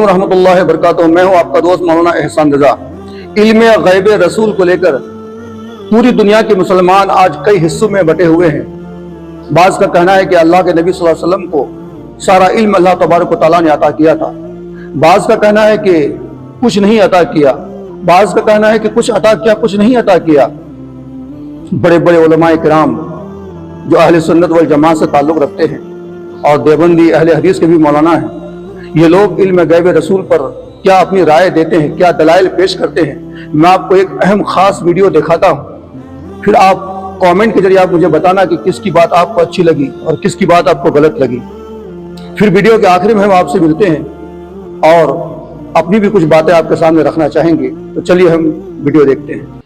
रहमतुल्लाहि वबरकातुहू। मैं हूँ आपका दोस्त मौलाना एहसान रजा। इल्म गैब रसूल को लेकर पूरी दुनिया के मुसलमान आज कई हिस्सों में बटे हुए हैं। बाज़ का कहना है कि अल्लाह के नबी सल्लल्लाहु अलैहि वसल्लम को सारा इल्म अल्लाह तबारक व तआला ने अता किया था। बाज़ का कहना है कि कुछ नहीं अता किया। बाज़ का कहना है कि कुछ अता किया, कुछ नहीं अता किया। बड़े बड़े उलमाए किराम जो अहले सुन्नत वल जमात से ताल्लुक़ रखते हैं और देवबंदी अहले हदीस के भी मौलाना हैं, ये लोग इल्म गैब रसूल पर क्या अपनी राय देते हैं, क्या दलाइल पेश करते हैं। मैं आपको एक अहम खास वीडियो दिखाता हूँ, फिर आप कमेंट के जरिए आप मुझे बताना कि किसकी बात आपको अच्छी लगी और किसकी बात आपको गलत लगी। फिर वीडियो के आखिर में हम आपसे मिलते हैं और अपनी भी कुछ बातें आपके सामने रखना चाहेंगे। तो चलिए हम वीडियो देखते हैं।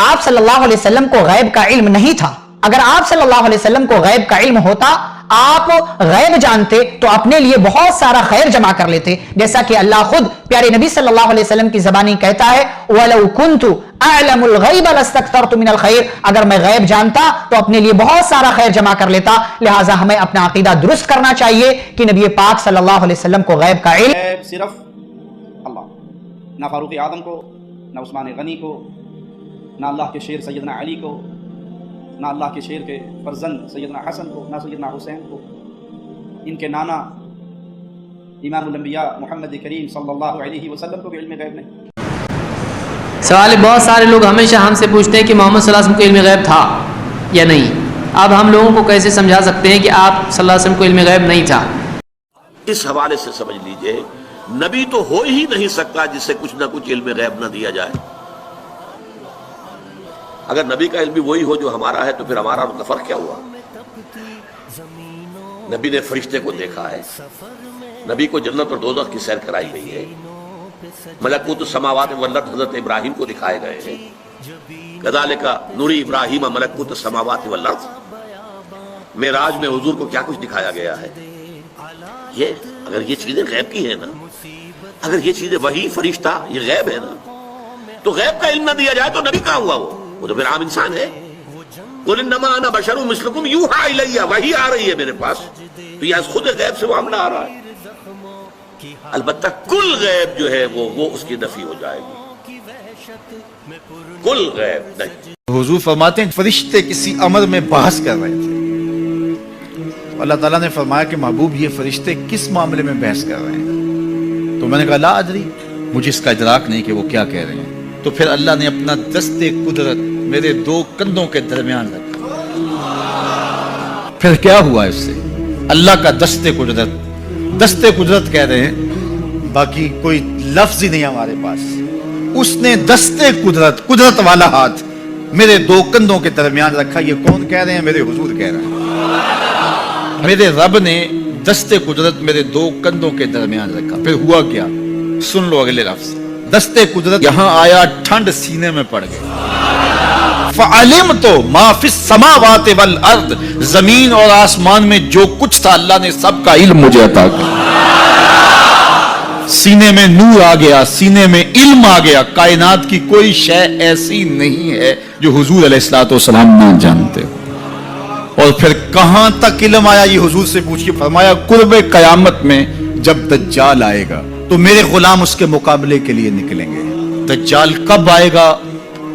आप सल्लल्लाहु अलैहि वसल्लम को गैब का इल्म नहीं था। अगर आप सल्लल्लाहु अलैहि वसल्लम को गैब का इल्म होता, आप गैब जानते तो अपने लिए बहुत सारा खैर जमा कर लेते, जैसा कि अल्लाह खुद प्यारे नबी सल्लल्लाहु अलैहि वसल्लम की ज़बानी कहता है, वलौ कुन्तु अअलमुल गैब लस्तक्तरतु मिनल खैर। अगर मैं गैब जानता तो अपने लिए बहुत सारा खैर जमा कर लेता। लिहाजा हमें अपना अकीदा दुरुस्त करना चाहिए कि नबी पाक सल्लल्लाहु अलैहि वसल्लम को गैब का इल्म सिर्फ अल्लाह, ना फारूक आदम को, ना उस्मान गनी को, ना अल्लाह के शेर सैयदना अली को, ना अल्लाह के शेर के फर्जंद सैयदना हसन को, ना सैयदना हुसैन को, इनके नाना इमामुल अंबिया मोहम्मद करीम सल्लल्लाहु अलैहि वसल्लम को भी इल्म गैब नहीं। सवाल, बहुत सारे लोग हमेशा हमसे पूछते हैं कि मोहम्मद सल्लल्लाहु अलैहि वसल्लम को इल्म गैब था या नहीं। अब हम लोगों को कैसे समझा सकते हैं कि आप सल्लल्लाहु अलैहि वसल्लम को इल्म गैब नहीं था। इस हवाले से समझ लीजिए, नबी तो हो ही नहीं सकता जिससे कुछ ना कुछ इल्म गैब ना दिया जाए। अगर नबी का इल्म भी वही हो जो हमारा है तो फिर हमारा उनका फर्क क्या हुआ। नबी ने फरिश्ते को देखा है, नबी को जन्नत और दोज़ख की सैर कराई गई है, मलकूत समावात वल अर्द हज़रत इब्राहिम को दिखाए गए हैं, कज़ालिका नुरी इब्राहिम मलकूत समावात वल अर्द। मेराज में हुजूर को क्या कुछ दिखाया गया है। ये अगर ये चीजें गैब की है ना, अगर ये चीजें वही फरिश्ता ये गैब है ना, तो गैब का इल्म ना दिया जाए तो नबी कहाँ हुआ वो तो फिर आम इंसान है। कुल इन्नमा अना बशरुम मिस्लुकुम यूहा इलैया, वही आ रही है मेरे पास, तो यह खुद गैब से मामला आ रहा है। अलबत्ता कुल गैब जो है वो उसकी नफी हो जाएगी, कुल गैब नहीं। हुजूर फरमाते हैं फरिश्ते किसी अमर में बहस कर रहे थे, अल्लाह ताला ने फरमाया कि महबूब ये फरिश्ते किस मामले में बहस कर रहे हैं। तो मैंने कहा ला अदरी, मुझे इसका इदराक नहीं कि वो क्या कह रहे हैं। तो फिर अल्लाह ने अपना दस्ते कुदरत मेरे दो कंधों के दरमियान रखा। फिर क्या हुआ इससे? अल्लाह का दस्ते कुदरत कह रहे हैं, बाकी कोई लफ्ज ही नहीं हमारे पास। उसने दस्ते कुदरत वाला हाथ मेरे दो कंधों के दरमियान रखा। ये कौन कह रहे हैं? मेरे हुजूर कह रहे हैं। मेरे रब ने दस्ते कुदरत मेरे दो कंधों के दरमियान रखा। फिर हुआ क्या? सुन लो अगले लफ्ज। दस्ते कुदरत यहां आया, ठंड सीने में पड़ गई। फ़अलिम तो माफिस समावात वल अर्द, जमीन और आसमान में जो कुछ था अल्लाह ने सबका इल्म मुझे अता किया। सीने में नूर आ गया, सीने में इल्म आ गया। कायनात की कोई शय ऐसी नहीं है जो हुजूर अलैहिस्सलातु वस्सलाम ना जानते हो। और फिर कहां तक इल्म आया ये हुजूर से पूछिए। फरमाया कुर्बे कयामत में जब दज्जाल आएगा तो मेरे गुलाम उसके मुकाबले के लिए निकलेंगे। दज्जाल कब आएगा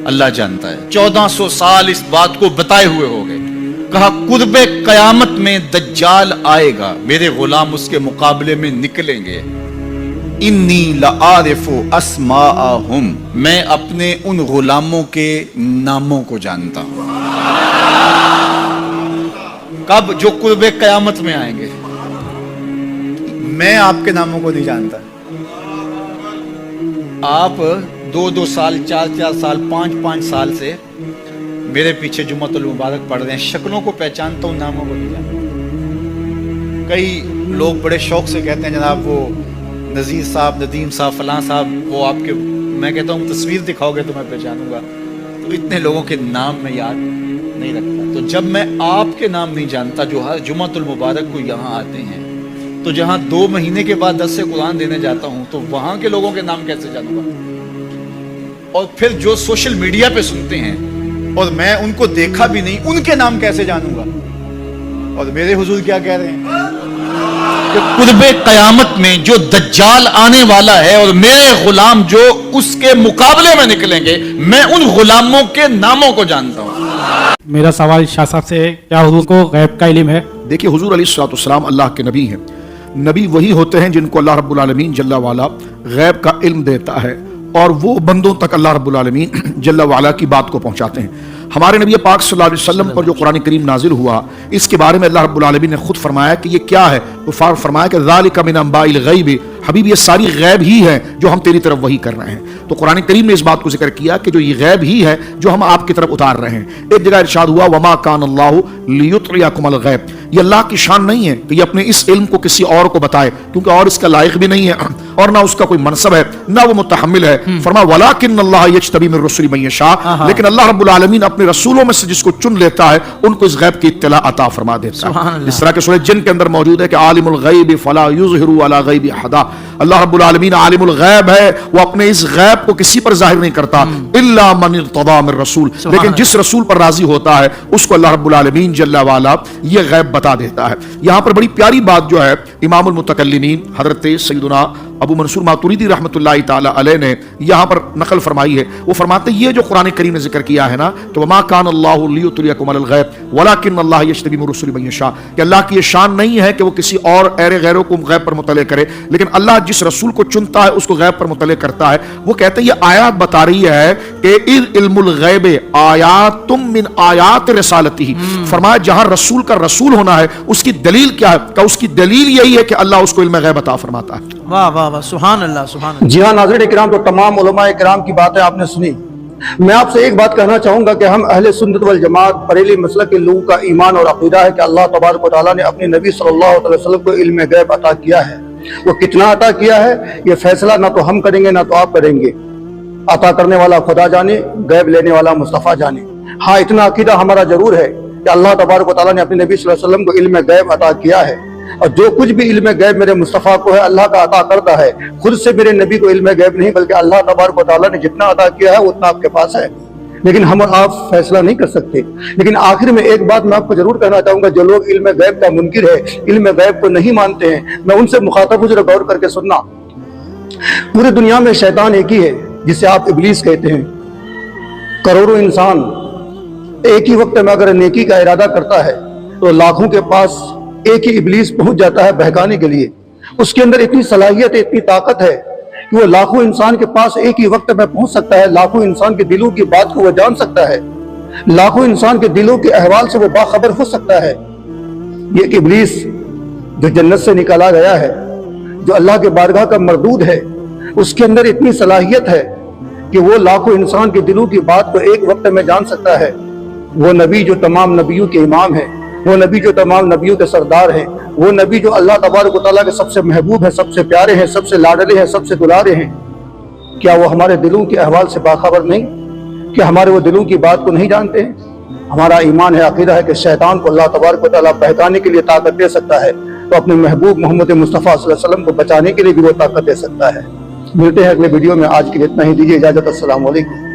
अल्लाह जानता है। 1400 साल इस बात को बताए हुए हो गए। कहा कुर्बे कयामत में दज्जाल आएगा, मेरे गुलाम उसके मुकाबले में निकलेंगे। इन्नी लआरिफु अस्माअहुम, मैं अपने उन गुलामों के नामों को जानता हूं। कब? जो कुर्बे कयामत में आएंगे। मैं आपके नामों को नहीं जानता। आप 2-2 साल, 4-4 साल, 5-5 साल से मेरे पीछे जुम्मतुल मुबारक पढ़ रहे हैं। शक्लों को पहचानता हूं, नामों को नहीं जानता। कई लोग बड़े शौक से कहते हैं जनाब वो नज़ीर साहब, नदीम साहब, फलां साहब, वो आपके, मैं कहता हूँ तस्वीर दिखाओगे तो मैं पहचानूंगा। तो इतने लोगों के नाम मैं याद नहीं रखता। तो जब मैं आपके नाम नहीं जानता जो हर जुम्मतुल मुबारक को यहाँ आते हैं, तो जहां 2 महीने के बाद 10 से कुरान देने जाता हूं तो वहां के लोगों के नाम कैसे जानूंगा। और फिर जो सोशल मीडिया पे सुनते हैं और मैं उनको देखा भी नहीं, उनके नाम कैसे जानूंगा। और मेरे हुजूर क्या कह रहे हैं? کہ قرب قیامت میں جو دجال آنے والا ہے اور میرے غلام جو اس کے مقابلے میں نکلیں گے، میں ان غلاموں کے ناموں کو جانتا ہوں۔ میرا سوال شاہ صاحب سے ہے، کیا حضور کو غیب کا علم ہے؟ دیکھیے حضور علیہ الصلوۃ والسلام اللہ کے نبی ہیں۔ نبی وہی ہوتے ہیں جن کو اللہ رب العالمین جل وعلا غیب کا علم دیتا ہے، اور وہ بندوں تک اللہ رب العالمین جل وعلا کی بات کو پہنچاتے ہیں۔ ہمارے نبی پاک صلی اللہ علیہ وسلم پر جو قرآن کریم نازل ہوا، اس کے بارے میں اللہ رب العالمین نے خود فرمایا کہ یہ کیا ہے، تو فرمایا کہ ذالک من انباء الغیب، حبیب یہ ساری غیب ہی ہے جو ہم تیری طرف وحی کر رہے ہیں۔ تو قرآن کریم نے اس بات کو ذکر کیا کہ جو یہ غیب ہی ہے جو ہم آپ کی طرف اتار رہے ہیں۔ ایک جگہ ارشاد ہوا وما کان اللہ لیطلعکم الغیب، یہ اللہ کی شان نہیں ہے کہ یہ اپنے اس علم کو کسی اور کو بتائے، کیونکہ اور اس کا لائق بھی نہیں ہے اور نہ اس کا کوئی منصب ہے، نہ وہ متحمل ہے۔ فرمایا ولکن اللہ یجتبی من الرسل من یشاء، لیکن اللہ رب العالمین اپنے رسولوں میں سے جس کو چن لیتا ہے ان کو اس غیب کی اطلاع عطا فرما دیتا ہے۔ جس طرح کہ سورہ جن کے اندر موجود ہے کہ عالم الغیب فلا یظہر علی غیب احد، اللہ رب العالمین عالم الغیب ہے، وہ اپنے اس غیب کو کسی پر ظاہر نہیں کرتا الا من ارتضی من رسول، لیکن جس رسول پر راضی ہوتا ہے اس کو اللہ رب العالمین جل وعلا یہ غیب بتا دیتا ہے۔ یہاں پر بڑی پیاری بات جو ہے امام المتکلمین حضرت سیدنا ابو منصور ماتوریدی رحمۃ اللہ تعالی علیہ نے یہاں پر نقل فرمائی ہے۔ وہ فرماتے ہیں یہ جو قرآن کریم نے ذکر کیا ہے نا، تو وما کان اللہ لیطلعکم علی الغیب ولکن اللہ یجتبی من الرسل من یشاء، کہ اللہ کی یہ شان نہیں ہے کہ وہ کسی اور غیروں کو غیب پر مطلع کرے، لیکن اللہ جس رسول کو چنتا ہے اس کو غیب پر مطلع کرتا ہے۔ وہ کہتے ہیں یہ آیات بتا رہی ہے کہ علم الغیب آیات من آیات رسالتہ، فرمایا جہاں رسول کا رسول ہونا ہے اس کی دلیل کیا ہے، کہ اس کی دلیل یہی ہے کہ اللہ اس کو علم غیب عطا فرماتا ہے۔ واہ واہ واہ، سبحان اللہ سبحان اللہ۔ جی ہاں ناظرین کرام، تو تمام علماء کرام کی باتیں آپ نے سنی۔ میں آپ سے ایک بات کہنا چاہوں گا کہ ہم اہل سنت والجماعت بریلی مسلک کے لوگوں کا ایمان اور عقیدہ ہے کہ اللہ تبارک و تعالیٰ نے اپنے نبی صلی اللہ علیہ وسلم کو علم غیب عطا کیا ہے۔ وہ کتنا عطا کیا ہے یہ فیصلہ نہ تو ہم کریں گے نہ تو آپ کریں گے، عطا کرنے والا خدا جانے، غیب لینے والا مصطفیٰ جانے۔ ہاں اتنا عقیدہ ہمارا ضرور ہے کہ اللہ تبارک و تعالیٰ نے اپنے نبی صلی اللہ علیہ وسلم کو علم غیب عطا کیا ہے، اور جو کچھ بھی علم غیب میرے مصطفیٰ کو ہے اللہ کا عطا کرتا ہے، خود سے میرے نبی کو علم غیب نہیں بلکہ اللہ تبارک و تعالیٰ نے جتنا عطا کیا ہے اتنا آپ کے پاس ہے، لیکن ہم اور آپ فیصلہ نہیں کر سکتے۔ لیکن آخر میں ایک بات میں آپ کو ضرور کہنا چاہوں گا، جو لوگ علم غیب کا منکر ہے، علم غیب کو نہیں مانتے ہیں، میں ان سے مخاطب ہوں، ذرا غور کر کے سننا۔ پوری دنیا میں شیطان ایک ہی ہے جسے آپ ابلیس کہتے ہیں۔ کروڑوں انسان ایک ہی وقت میں اگر نیکی کا ارادہ کرتا ہے تو لاکھوں کے پاس ایک ہی ابلیس پہنچ جاتا ہے بہکانے کے لیے۔ اس کے اندر اتنی صلاحیت ہے، اتنی طاقت ہے کہ وہ لاکھوں انسان کے پاس ایک ہی وقت میں پہنچ سکتا ہے، لاکھوں انسان کے دلوں کی بات کو وہ جان سکتا ہے، لاکھوں انسان کے دلوں کے احوال سے وہ باخبر ہو سکتا ہے۔ یہ کہ ابلیس جو جنت سے نکالا گیا ہے، جو اللہ کے بارگاہ کا مردود ہے، اس کے اندر اتنی صلاحیت ہے کہ وہ لاکھوں انسان کے دلوں کی بات کو ایک وقت میں جان سکتا ہے۔ وہ نبی جو تمام نبیوں کے امام ہیں، وہ نبی جو تمام نبیوں کے سردار ہیں، وہ نبی جو اللہ تبارک و تعالیٰ کے سب سے محبوب ہیں، سب سے پیارے ہیں، سب سے لاڈلے ہیں، سب سے دلارے ہیں، کیا وہ ہمارے دلوں کے احوال سے باخبر نہیں؟ کیا ہمارے وہ دلوں کی بات کو نہیں جانتے ہیں؟ ہمارا ایمان ہے، عقیدہ ہے کہ شیطان کو اللہ تبارک و تعالیٰ بہکانے کے لیے طاقت دے سکتا ہے، تو اپنے محبوب محمد مصطفیٰ صلی اللہ علیہ وسلم کو بچانے کے لیے بھی وہ طاقت دے سکتا ہے۔ ملتے ہیں اگلے ویڈیو میں، آج کے لیے اتنا ہی، دیجیے اجازت، السلام علیکم۔